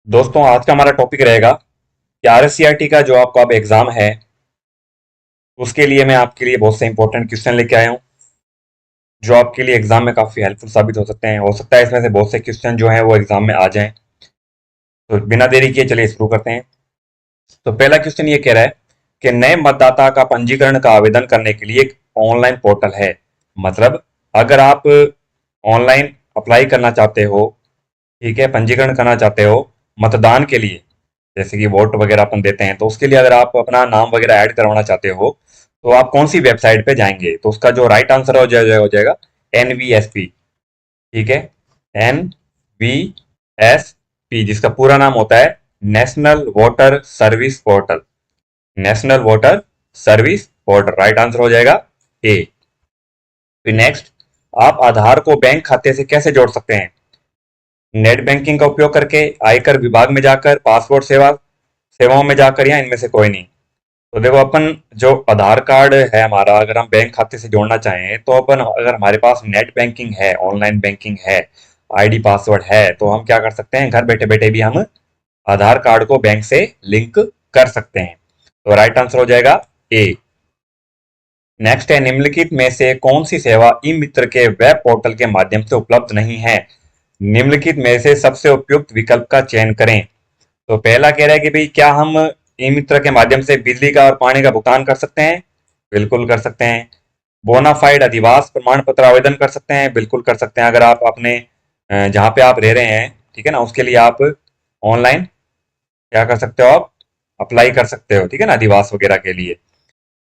दोस्तों, आज का हमारा टॉपिक रहेगा कि आरएससीआरटी का जो आपका अब एग्जाम है उसके लिए मैं आपके लिए बहुत से इंपॉर्टेंट क्वेश्चन लेके आया हूँ जो आपके लिए एग्जाम में काफी हेल्पफुल साबित हो सकते हैं। हो सकता है इसमें से बहुत से क्वेश्चन जो हैं वो एग्जाम में आ जाएं। तो बिना देरी किए चलिए शुरू करते हैं। तो पहला क्वेश्चन ये कह रहा है कि नए मतदाता का पंजीकरण का आवेदन करने के लिए एक ऑनलाइन पोर्टल है। मतलब अगर आप ऑनलाइन अप्लाई करना चाहते हो, ठीक है, पंजीकरण करना चाहते हो मतदान के लिए, जैसे कि वोट वगैरह अपन देते हैं, तो उसके लिए अगर आप अपना नाम वगैरह ऐड करवाना चाहते हो तो आप कौन सी वेबसाइट पे जाएंगे? तो उसका जो राइट आंसर हो जाएगा NVSP। ठीक है, NVSP जिसका पूरा नाम होता है national voter service portal. National voter service portal right answer हो जाएगा ए। फिर नेक्स्ट, आप आधार को बैंक खाते से कैसे जोड़ सकते हैं? नेट बैंकिंग का उपयोग करके, आयकर विभाग में जाकर, पासपोर्ट सेवाओं में जाकर, या इनमें से कोई नहीं? तो देखो, अपन जो आधार कार्ड है हमारा, अगर हम बैंक खाते से जोड़ना चाहें तो अपन, अगर हमारे पास नेट बैंकिंग है, ऑनलाइन बैंकिंग है, आईडी पासवर्ड है, तो हम क्या कर सकते हैं, घर बैठे बैठे भी हम आधार कार्ड को बैंक से लिंक कर सकते हैं। तो राइट आंसर हो जाएगा ए। नेक्स्ट है, निम्नलिखित में से कौन सी सेवा ई मित्र के वेब पोर्टल के माध्यम से उपलब्ध नहीं है? निम्नलिखित में से सबसे उपयुक्त विकल्प का चयन करें। तो पहला कह रहा है कि भाई क्या हम ई मित्र के माध्यम से बिजली का और पानी का भुगतान कर सकते हैं? बिल्कुल कर सकते हैं। बोनाफाइड अधिवास प्रमाण पत्र आवेदन कर सकते हैं? बिल्कुल कर सकते हैं। अगर आप अपने जहाँ पे आप रह रहे हैं, ठीक है ना, उसके लिए आप ऑनलाइन क्या कर सकते हो, आप अप्लाई कर सकते हो, ठीक है ना, अधिवास वगैरह के लिए।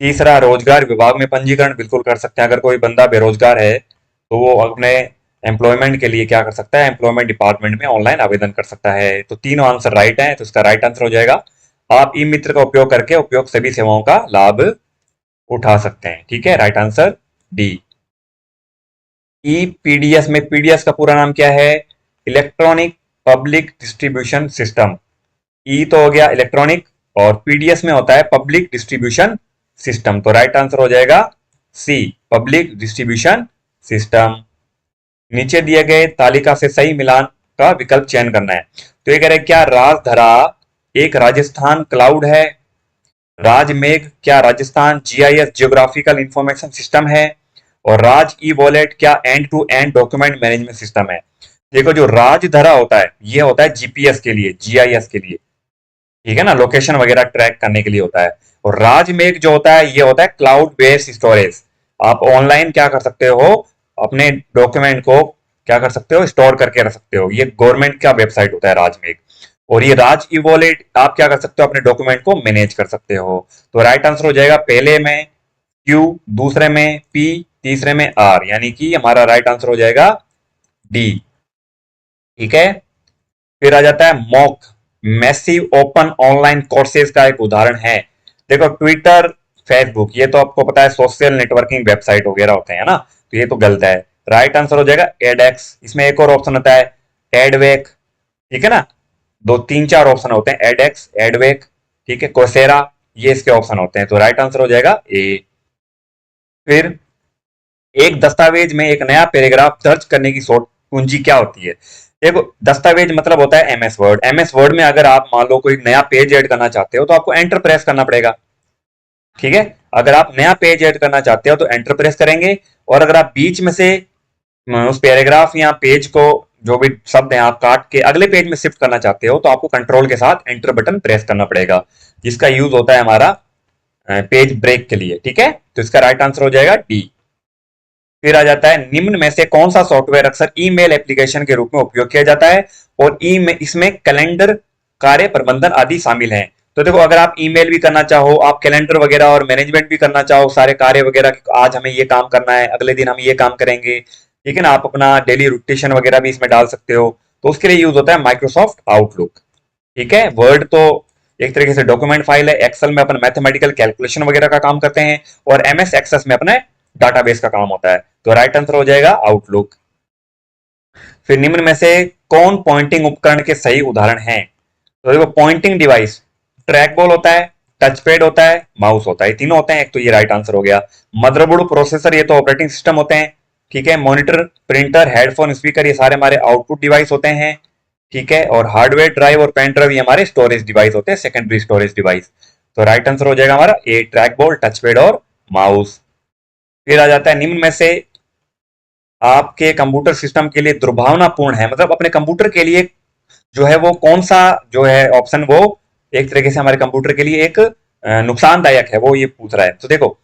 तीसरा, रोजगार विभाग में पंजीकरण बिल्कुल कर सकते हैं। अगर कोई बंदा बेरोजगार है तो वो अपने एम्प्लॉयमेंट के लिए क्या कर सकता है, एम्प्लॉयमेंट डिपार्टमेंट में ऑनलाइन आवेदन कर सकता है। तो तीनों आंसर राइट है, तो इसका राइट आंसर हो जाएगा आप ई मित्र का उपयोग करके उपयुक्त सभी सेवाओं का लाभ उठा सकते हैं। ठीक है, right answer D. E PDS में, पीडीएस का पूरा नाम क्या है? Electronic public distribution system. E तो हो गया इलेक्ट्रॉनिक, और पीडीएस में होता है पब्लिक डिस्ट्रीब्यूशन सिस्टम। तो राइट आंसर हो जाएगा सी, पब्लिक डिस्ट्रीब्यूशन सिस्टम। नीचे दिए गए तालिका से सही मिलान का विकल्प चयन करना है। तो ये कह रहे हैं, क्या राजधरा एक राजस्थान क्लाउड है? राजमेघ क्या Rajasthan GIS geographical information system है? और राज ई वॉलेट क्या end to end document management system है? देखो, जो राजधरा होता है ये होता है जीपीएस के लिए, जीआईएस के लिए, ठीक है ना, लोकेशन वगैरह ट्रैक करने के लिए होता है। और राजमेघ जो होता है ये होता है क्लाउड बेस्ड स्टोरेज। आप ऑनलाइन क्या कर सकते हो, अपने डॉक्यूमेंट को क्या कर सकते हो, स्टोर करके रख सकते हो। ये गवर्नमेंट का वेबसाइट होता है राजमेघ। और ये राज ई वॉलेट आप क्या कर सकते हो, अपने डॉक्यूमेंट को मैनेज कर सकते हो। तो राइट आंसर हो जाएगा पहले में क्यू, दूसरे में पी, तीसरे में आर, यानी कि हमारा राइट आंसर हो जाएगा डी। ठीक है, फिर आ जाता है mock, massive open online courses का एक उदाहरण है। देखो, ट्विटर, फेसबुक, ये तो आपको पता है सोशल नेटवर्किंग वेबसाइट वगैरह होते हैं ना, तो ये तो गलत है। राइट आंसर हो जाएगा एडेक्स। इसमें एक और ऑप्शन होता है एडवेक, ठीक है ना, दो तीन चार ऑप्शन होते हैं, एडेक्स, एडवेक, ठीक है, कोसेरा, ये इसके ऑप्शन होते हैं। तो राइट आंसर हो जाएगा ए। फिर, एक दस्तावेज में एक नया पैराग्राफ दर्ज करने की शॉर्ट कुंजी क्या होती है? देखो, दस्तावेज मतलब होता है एमएस वर्ड। एमएस वर्ड में अगर आप मान लो कोई नया पेज ऐड करना चाहते हो तो आपको एंटर प्रेस करना पड़ेगा। ठीक है, अगर आप नया पेज ऐड करना चाहते हो तो एंटर प्रेस करेंगे। और अगर आप बीच में से उस पैराग्राफ या पेज को, जो भी शब्द है, आप काट के अगले पेज में शिफ्ट करना चाहते हो तो आपको कंट्रोल के साथ एंटर बटन प्रेस करना पड़ेगा, जिसका यूज होता है हमारा पेज ब्रेक के लिए। ठीक है, तो इसका राइट आंसर हो जाएगा डी। फिर आ जाता है, निम्न में से कौन सा सॉफ्टवेयर अक्सर ईमेल एप्लीकेशन के रूप में उपयोग किया जाता है? और इसमें कैलेंडर, कार्य प्रबंधन आदि शामिल हैं। तो देखो, अगर आप ईमेल भी करना चाहो, आप कैलेंडर वगैरह और मैनेजमेंट भी करना चाहो, सारे कार्य वगैरह, आज हमें ये काम करना है, अगले दिन हम ये काम करेंगे, ठीक है ना, आप अपना डेली रोटेशन वगैरह भी इसमें डाल सकते हो। तो उसके लिए यूज होता है माइक्रोसॉफ्ट आउटलुक। ठीक है, वर्ड तो एक तरीके से डॉक्यूमेंट फाइल है। एक्सेल में अपन मैथमेटिकल कैलकुलेशन वगैरह का काम करते हैं, और एमएस एक्सेस में अपने डाटाबेस का काम होता है। तो राइट आंसर हो जाएगा आउटलुक। फिर निम्न में से कौन पॉइंटिंग उपकरण के सही उदाहरण हैं? तो देखो, पॉइंटिंग डिवाइस ट्रैक बॉल होता है, टच पैड होता है, माउस होता है, तीनों होते हैं एक, तो ये राइट आंसर हो गया। मदरबोर्ड, प्रोसेसर, ये तो ऑपरेटिंग सिस्टम होते हैं। ठीक है, मॉनिटर, प्रिंटर, हेडफोन, स्पीकर, ये सारे हमारे आउटपुट डिवाइस होते हैं। ठीक है, और हार्डवेयर ड्राइव और पेन ड्राइव ये हमारे स्टोरेज डिवाइस होते हैं, सेकेंडरी स्टोरेज डिवाइस। तो राइट आंसर हो जाएगा हमारा ए, ट्रैक बॉल, टच पैड और माउस। फिर आ जाता है निम्न में से आपके कंप्यूटर सिस्टम के लिए दुर्भावनापूर्ण है, मतलब अपने कंप्यूटर के लिए जो है वो कौन सा जो है ऑप्शन, वो एक तरीके से हमारे कंप्यूटर के लिए एक नुकसानदायक है, वो ये पूछ रहा है। तो देखो,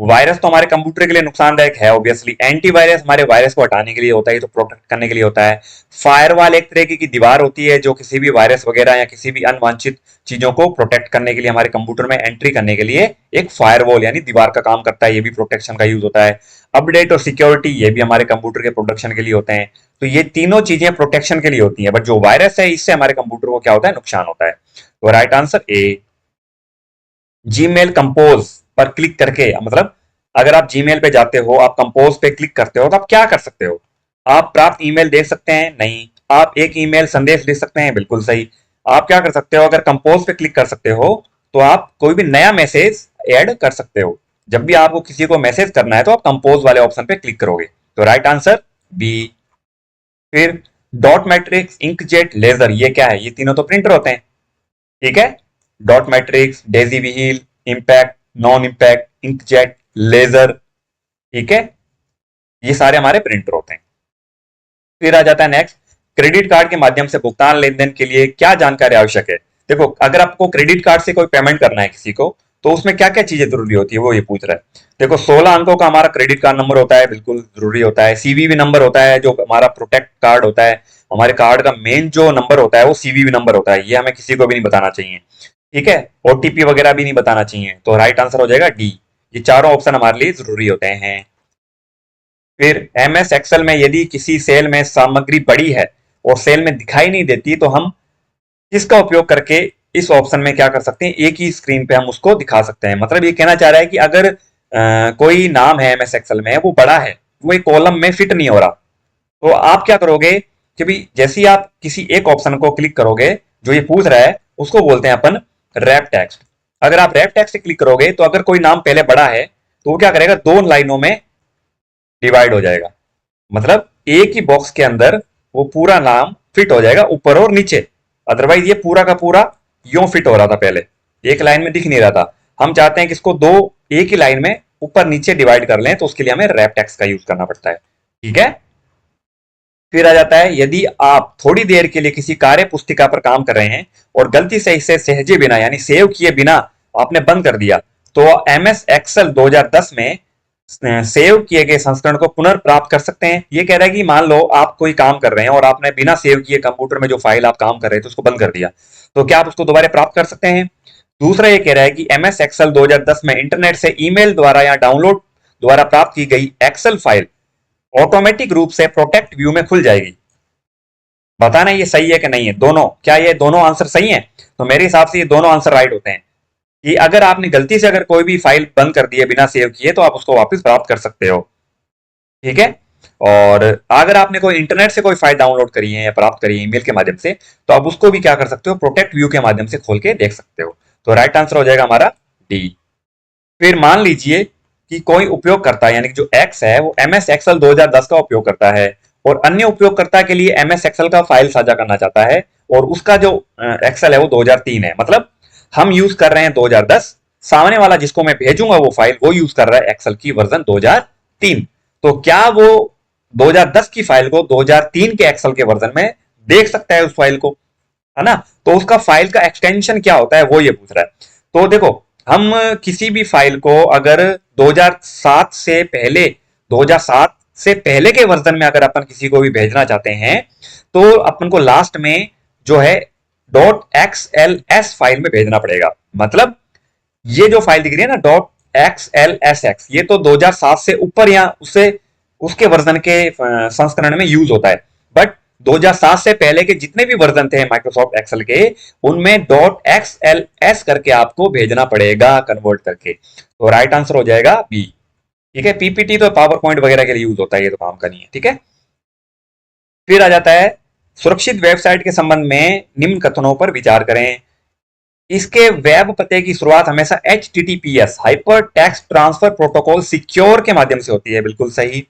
वायरस तो हमारे कंप्यूटर के लिए नुकसानदायक है ऑब्वियसली। एंटीवायरस हमारे वायरस को हटाने के लिए होता है, तो प्रोटेक्ट करने के लिए होता है। फायरवॉल एक तरीके की दीवार होती है जो किसी भी वायरस वगैरह या किसी भी अनवांछित चीजों को प्रोटेक्ट करने के लिए, हमारे कंप्यूटर में एंट्री करने के लिए एक फायरवॉल यानी दीवार का काम करता है, ये भी प्रोटेक्शन का यूज होता है। अपडेट और सिक्योरिटी ये भी हमारे कंप्यूटर के प्रोटेक्शन के लिए होते हैं। तो ये तीनों चीजें प्रोटेक्शन के लिए होती हैं, बट जो वायरस है इससे हमारे कंप्यूटर को क्या होता है, नुकसान होता है। तो right answer A. Gmail compose पर क्लिक करके, मतलब अगर आप जीमेल पे जाते हो, आप कंपोज पे क्लिक करते हो, तो आप क्या कर सकते हो? आप प्राप्त ईमेल देख सकते हैं? नहीं। आप एक ईमेल संदेश लिख सकते हैं? बिल्कुल सही। आप क्या कर सकते हो? अगर कंपोज पे क्लिक कर सकते हो तो आप कोई भी नया मैसेज ऐड कर सकते हो। जब भी आपको किसी को मैसेज करना है तो आप कंपोज वाले ऑप्शन पे क्लिक करोगे। तो राइट आंसर बी। फिर डॉट मैट्रिक्स, इंकजेट, लेजर, ये क्या है? ये तीनों तो प्रिंटर होते हैं, ठीक है। Dot matrix, daisy wheel, impact, non impact, inkjet, laser, ठीक है, ये सारे हमारे प्रिंटर होते हैं। फिर आ जाता है नेक्स्ट, क्रेडिट कार्ड के माध्यम से भुगतान लेन देन के लिए क्या जानकारी आवश्यक है? देखो, अगर आपको क्रेडिट कार्ड से कोई पेमेंट करना है किसी को, तो उसमें क्या क्या चीजें जरूरी होती है, वो ये पूछ रहा है। देखो, 16 अंकों का हमारा क्रेडिट कार्ड नंबर होता है, बिल्कुल जरूरी होता है। सीवीवी नंबर होता है, जो हमारा प्रोटेक्ट कार्ड होता है, हमारे कार्ड का मेन जो नंबर होता है वो सीवीवी नंबर होता है, ये हमें किसी को भी नहीं बताना चाहिए, ठीक है। ओटीपी वगैरह भी नहीं बताना चाहिए। तो राइट आंसर हो जाएगा डी। ये चारों ऑप्शन हमारे लिए जरूरी होते हैं। फिर एमएस एक्सेल में यदि किसी सेल में सामग्री बड़ी है और सेल में दिखाई नहीं देती, तो हम किसका उपयोग करके इस ऑप्शन में क्या कर सकते हैं, एक ही स्क्रीन पे हम उसको दिखा सकते हैं। मतलब ये कहना चाह रहा है कि अगर कोई नाम है एमएस एक्सेल में, वो बड़ा है, वो एक कॉलम में फिट नहीं हो रहा, तो आप क्या करोगे कि भाई जैसे ही आप किसी एक ऑप्शन को क्लिक करोगे, जो ये पूछ रहा है उसको बोलते हैं अपन रैप टेक्स्ट। अगर आप रैप टेक्स्ट से क्लिक करोगे तो अगर कोई नाम पहले बड़ा है तो वो क्या करेगा, दो लाइनों में डिवाइड हो जाएगा। मतलब एक ही बॉक्स के अंदर वो पूरा नाम फिट हो जाएगा, ऊपर और नीचे। अदरवाइज ये पूरा का पूरा यूं फिट हो रहा था, पहले एक लाइन में दिख नहीं रहा था। हम चाहते हैं कि इसको दो एक ही लाइन में ऊपर नीचे डिवाइड कर लें, तो उसके लिए हमें रैप टेक्स्ट का यूज करना पड़ता है, ठीक है। फिर आ जाता है, यदि आप थोड़ी देर के लिए किसी कार्य पुस्तिका पर काम कर रहे हैं और गलती से इसे सहजे बिना यानी सेव किए बिना आपने बंद कर दिया, तो एमएस एक्सेल 2010 में सेव किए गए संस्करण को पुनर्प्राप्त कर सकते हैं। ये कह रहा है कि मान लो आप कोई काम कर रहे हैं और आपने बिना सेव किए कंप्यूटर में जो फाइल आप काम कर रहे थे उसको बंद कर दिया, तो क्या आप उसको दोबारा प्राप्त कर सकते हैं? दूसरा ये कह रहा है कि एमएस एक्सेल 2010 में इंटरनेट से ईमेल द्वारा या डाउनलोड द्वारा प्राप्त की गई एक्सेल फाइल ऑटोमेटिक रूप से प्रोटेक्ट व्यू में खुल जाएगी। बताना ये सही है कि नहीं है, दोनों, क्या ये दोनों आंसर सही हैं? तो मेरे हिसाब से ये दोनों आंसर राइट होते हैं कि अगर आपने गलती से अगर कोई भी फाइल बंद कर दी है बिना सेव किए, तो आप उसको वापस प्राप्त कर सकते हो, ठीक है। और अगर आपने कोई इंटरनेट से कोई फाइल डाउनलोड करी है या प्राप्त करी है ईमेल के माध्यम से, तो आप उसको भी क्या कर सकते हो, प्रोटेक्ट व्यू के माध्यम से खोल के देख सकते हो। तो राइट आंसर हो जाएगा हमारा डी। फिर मान लीजिए कि कोई उपयोगकर्ता यानी कि जो एक्स है वो एमएस एक्सेल 2010 का उपयोग करता है और अन्य उपयोगकर्ता के लिए एमएस एक्सेल का फाइल साझा करना चाहता है, और उसका जो एक्सेल है वो 2003 है। मतलब हम यूज कर रहे हैं 2010, सामने वाला जिसको मैं भेजूंगा वो फाइल वो यूज कर रहा है एक्सेल की वर्जन 2003। तो क्या वो 2010 की फाइल को 2003 के एक्सेल के वर्जन में देख सकता है उस फाइल को, है ना? तो उसका फाइल का एक्सटेंशन क्या होता है वो ये पूछ रहा है। तो देखो, हम किसी भी फाइल को अगर 2007 से पहले 2007 से पहले के वर्जन में अगर अपन किसी को भी भेजना चाहते हैं, तो अपन को लास्ट में जो है .xls फाइल में भेजना पड़ेगा। मतलब ये जो फाइल दिख रही है ना .xlsx, ये तो 2007 से ऊपर या उससे उसके वर्जन के संस्करण में यूज होता है। बट 2007 से पहले के जितने भी वर्जन थे माइक्रोसॉफ्ट एक्सेल के, उनमें .xls करके आपको भेजना पड़ेगा कन्वर्ट करके। तो राइट आंसर हो जाएगा बी, ठीक है। पीपीटी तो पावर पॉइंट वगैरह के लिए यूज होता है, ये तो काम का नहीं है, ठीक है। फिर आ जाता है, सुरक्षित वेबसाइट के संबंध में निम्न कथनों पर विचार करें। इसके वेब पते की शुरुआत हमेशा HTTPS hyper text transfer protocol secure के माध्यम से होती है, बिल्कुल सही।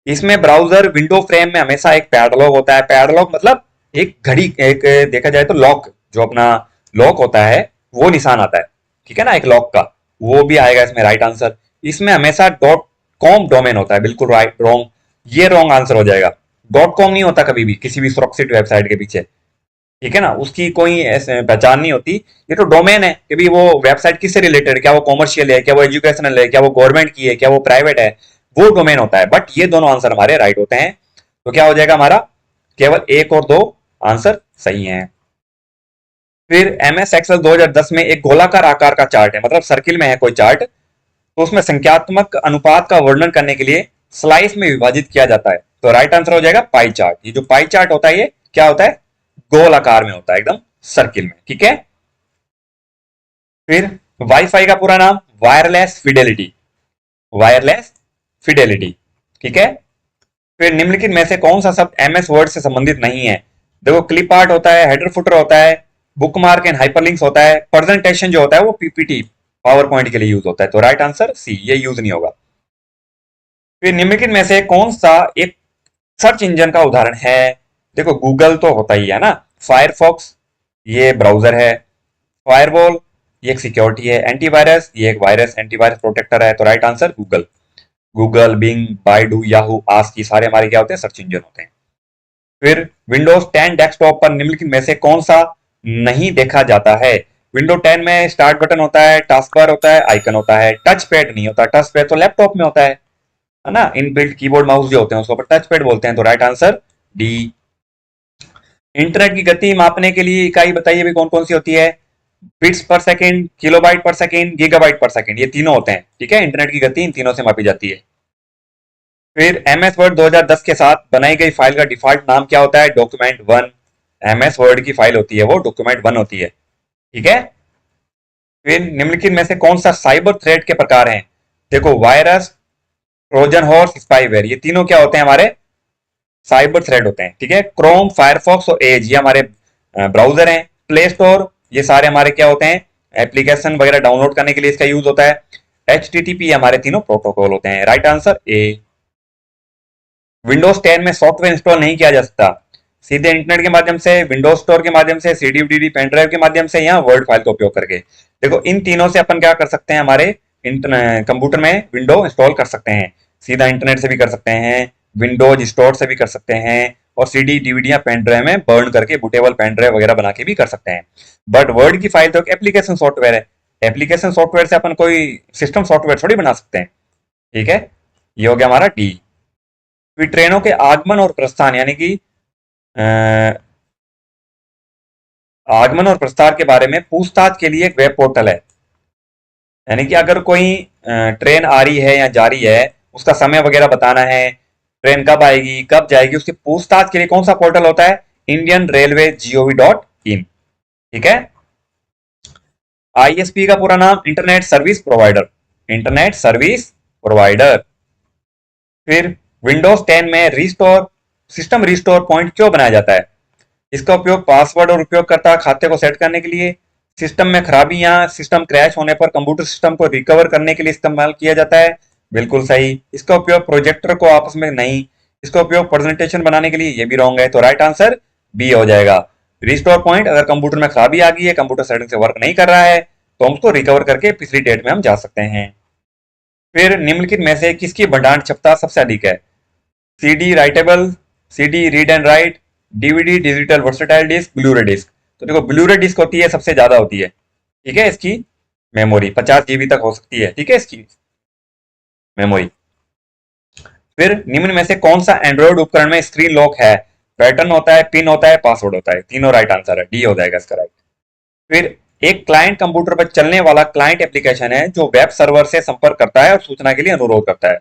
इसमें ब्राउजर विंडो फ्रेम में हमेशा एक पैडलॉग होता है। पैडलॉग मतलब एक घड़ी, एक देखा जाए तो लॉक, जो अपना लॉक होता है वो निशान आता है, ठीक है ना, एक लॉक का, वो भी आएगा इसमें राइट आंसर। इसमें हमेशा डॉट कॉम डोमेन होता है, बिल्कुल राइट, रॉन्ग, ये रॉन्ग आंसर हो जाएगा। डॉट कॉम नहीं होता कभी भी किसी भी सुरक्षित वेबसाइट के पीछे, ठीक है ना, उसकी कोई पहचान नहीं होती। ये तो डोमेन है कि भी वो वेबसाइट किससे रिलेटेड है, क्या वो कॉमर्शियल है, क्या वो एजुकेशनल है, क्या वो गवर्नमेंट की है, क्या वो प्राइवेट है, वो डोमेन होता है। बट ये दोनों आंसर हमारे राइट होते हैं। तो क्या हो जाएगा हमारा, केवल एक और दो आंसर सही हैं। फिर एम एस एक्सेल 2010 में एक गोलाकार आकार का चार्ट है, मतलब सर्किल में है कोई चार्ट, तो उसमें संख्यात्मक अनुपात का वर्णन करने के लिए स्लाइस में विभाजित किया जाता है। तो राइट आंसर हो जाएगा पाई चार्ट। ये जो पाई चार्ट होता है ये क्या होता है, गोल आकार में होता है, एकदम सर्किल में, ठीक है। फिर वाईफाई का पूरा नाम वायरलेस फिडेलिटी, वायरलेस फिडेलिटी, ठीक है। फिर निम्नलिखित में से कौन सा शब्द एमएस वर्ड से संबंधित नहीं है। देखो, क्लिप आर्ट होता है, हेडर फुटर होता है, बुकमार्क एंड हाइपरलिंक्स होता है, प्रेजेंटेशन जो होता है वो पीपीटी पावर पॉइंट के लिए यूज होता है। तो राइट आंसर सी, ये यूज नहीं होगा। फिर निम्नलिखित में से कौन सा एक सर्च इंजन का उदाहरण है। देखो, गूगल तो होता ही है ना, फायरफॉक्स ये ब्राउजर है, फायरवॉल ये एक सिक्योरिटी है, एंटीवायरस ये एक वायरस एंटीवायरस प्रोटेक्टर है। तो right answer Google, Google, Bing, Baidu, Yahoo, Ask सारे हमारे क्या होते हैं, सर्च इंजन होते हैं। फिर विंडोज 10 डेस्कटॉप पर निम्नलिखित में से कौन सा नहीं देखा जाता है। विंडो 10 में स्टार्ट बटन होता है, टास्क बार होता है, आइकन होता है, टच पैड नहीं होता। टच पैड तो लैपटॉप में होता है ना, इनबिल्ट कीबोर्ड माउस जो होते हैं उसको पर टच पैड बोलते हैं। तो राइट आंसर डी। इंटरनेट की गति मापने के लिए इकाई बताइए भी कौन कौन सी होती है। बिट्स पर सेकंड, किलोबाइट पर सेकंड, गीगाबाइट पर सेकंड, ये तीनों होते हैं, ठीक है। इंटरनेट की गति इन तीनों से मापी जाती है। फिर एम एस वर्ड 2010 के साथ बनाई गई फाइल का डिफॉल्ट नाम क्या होता है, document one. M S Word की फाइल होती है वो डॉक्यूमेंट वन होती है, ठीक है। फिर निम्नलिखित में से कौन सा साइबर थ्रेट के प्रकार हैं। देखो, वायरस, ट्रोजन हॉर्स, स्पाईवेयर, ये तीनों क्या होते हैं हमारे, साइबर थ्रेट होते हैं, ठीक है। क्रोम, फायरफॉक्स और एज ये हमारे ब्राउजर हैं। प्ले स्टोर ये सारे हमारे क्या होते हैं, एप्लीकेशन वगैरह डाउनलोड करने के लिए इसका यूज होता है। एच टी टी पी हमारे तीनों प्रोटोकॉल होते हैं। Right answer A. विंडोज 10 में सॉफ्टवेयर इंस्टॉल नहीं किया जा सकता, सीधे इंटरनेट के माध्यम से, विंडोज स्टोर के माध्यम से, सीडी वीडी पेन ड्राइव के माध्यम से, या वर्ड फाइल का उपयोग करके। देखो, इन तीनों से अपन क्या कर सकते हैं, हमारे कंप्यूटर में विंडो इंस्टॉल कर सकते हैं। सीधा इंटरनेट से भी कर सकते हैं, विंडोज स्टोर से भी कर सकते हैं, और सीडी डीवीडी या पेन ड्राइव में बर्न करके बूटेबल पेन ड्राइव वगैरह बना के भी कर सकते हैं। बट वर्ड की फाइल तो एक एप्लीकेशन सॉफ्टवेयर है, एप्लीकेशन सॉफ्टवेयर से अपन कोई सिस्टम सॉफ्टवेयर थोड़ी बना सकते हैं, ठीक है। ये हो गया हमारा डी। फिर ट्रेनों के आगमन और प्रस्थान, यानी कि आगमन और प्रस्थान के बारे में पूछताछ के लिए एक वेब पोर्टल है। यानी कि अगर कोई ट्रेन आ रही है या जा रही है, उसका समय वगैरह बताना है, ट्रेन कब आएगी कब जाएगी, उसकी पूछताछ के लिए कौन सा पोर्टल होता है, इंडियन रेलवे GOV.in, ठीक है। ISP का पूरा नाम internet service provider, internet service provider. फिर विंडोज 10 में रिस्टोर, सिस्टम रिस्टोर पॉइंट क्यों बनाया जाता है। इसका उपयोग पासवर्ड और उपयोगकर्ता खाते को सेट करने के लिए, सिस्टम में खराबी या सिस्टम क्रैश होने पर कंप्यूटर सिस्टम को रिकवर करने के लिए इस्तेमाल किया जाता है। बिल्कुल सही। इसका उपयोग प्रोजेक्टर को आपस में नहीं, इसका उपयोग प्रेजेंटेशन बनाने के लिए, ये भी रॉन्ग है। तो राइट आंसर बी हो जाएगा। रिस्टोर पॉइंट, अगर कंप्यूटर में खराबी आ गई है, कंप्यूटर सेटिंग से वर्क नहीं कर रहा है, तो हम उसको रिकवर करके पिछली डेट में हम जा सकते हैं। फिर निम्नलिखित में से किसकी भंडारण क्षमता सबसे अधिक है। CD writable, CD read and write, DVD digital versatile disc, Bluray disc. तो देखो, ब्लूरे डिस्क होती है सबसे ज्यादा होती है, ठीक है। इसकी मेमोरी 50 GB तक हो सकती है, ठीक है, इसकी मेमोरी। फिर निम्न में से कौन सा एंड्रॉइड उपकरण में स्क्रीन लॉक है। पैटर्न होता है, पिन होता है, पासवर्ड होता है। तीनों राइट आंसर है, डी हो जाएगा इसका राइट। फिर एक क्लाइंट कंप्यूटर पर चलने वाला क्लाइंट एप्लीकेशन है जो वेब सर्वर से संपर्क करता है और सूचना के लिए अनुरोध करता है।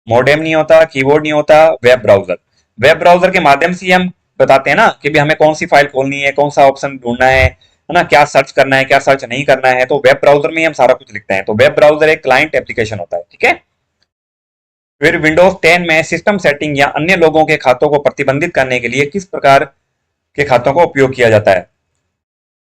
मॉडेम नहीं होता, कीबोर्ड नहीं होता, वेब ब्राउजर। वेब ब्राउजर के माध्यम से हम बताते हैं ना कि भी हमें कौन सी फाइल खोलनी है, कौन सा ऑप्शन ढूंढना है ना, क्या सर्च करना है, क्या सर्च नहीं करना है। तो वेब ब्राउजर में ही हम सारा कुछ लिखते हैं। तो वेब ब्राउजर एक क्लाइंट एप्लीकेशन होता है, ठीक है। फिर विंडोज 10 में सिस्टम सेटिंग या अन्य लोगों के खातों को प्रतिबंधित करने के लिए किस प्रकार के खातों का उपयोग किया जाता है।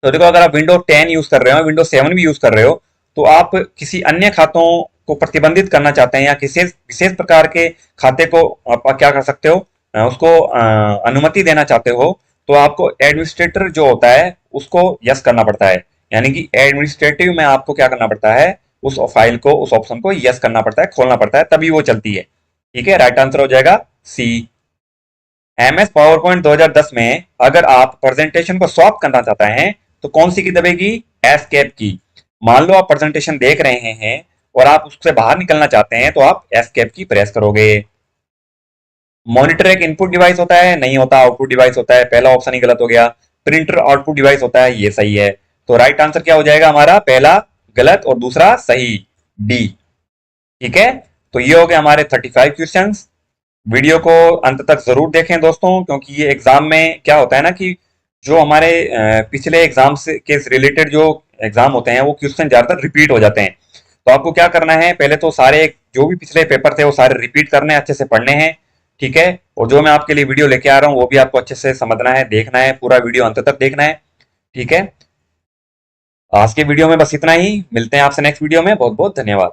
तो देखो, अगर आप विंडोज 10 यूज कर रहे हो, विंडोज 7 भी यूज कर रहे हो, तो आप किसी अन्य खातों को प्रतिबंधित करना चाहते हैं या किसी विशेष प्रकार के खाते को आप क्या कर सकते हो, उसको अनुमति देना चाहते हो, तो आपको एडमिनिस्ट्रेटर जो होता है उसको यस करना पड़ता है, यानी कि एडमिनिस्ट्रेटिव में आपको क्या करना पड़ता है, उस फाइल को, उस ऑप्शन को यस करना पड़ता है, खोलना पड़ता है, तभी वो चलती है। ठीक है, राइट आंसर हो जाएगा सी। एमएस पावर पॉइंट 2010 में अगर आप प्रेजेंटेशन को स्वैप करना चाहते हैं तो कौन सी की दबेगी, एस्केप की। मान लो आप प्रेजेंटेशन देख रहे हैं और आप उससे बाहर निकलना चाहते हैं तो आप एस्केप की प्रेस करोगे। मॉनिटर एक इनपुट डिवाइस होता है, नहीं होता, आउटपुट डिवाइस होता है। पहला ऑप्शन ही गलत हो गया। प्रिंटर आउटपुट डिवाइस होता है, ये सही है। तो राइट आंसर क्या हो जाएगा हमारा, पहला गलत और दूसरा सही, डी। ठीक है, तो ये हो गए हमारे 35 क्वेश्चंस। वीडियो को अंत तक जरूर देखें दोस्तों, क्योंकि ये एग्जाम में क्या होता है ना कि जो हमारे पिछले एग्जाम से के रिलेटेड जो एग्जाम होते हैं वो क्वेश्चन ज्यादातर रिपीट हो जाते हैं। तो आपको क्या करना है, पहले तो सारे जो भी पिछले पेपर थे वो सारे रिपीट करने हैं, अच्छे से पढ़ने हैं। ठीक है, और जो मैं आपके लिए वीडियो लेके आ रहा हूँ वो भी आपको अच्छे से समझना है, देखना है, पूरा वीडियो अंत तक देखना है। ठीक है, आज के वीडियो में बस इतना ही, मिलते हैं आपसे नेक्स्ट वीडियो में। बहुत बहुत धन्यवाद।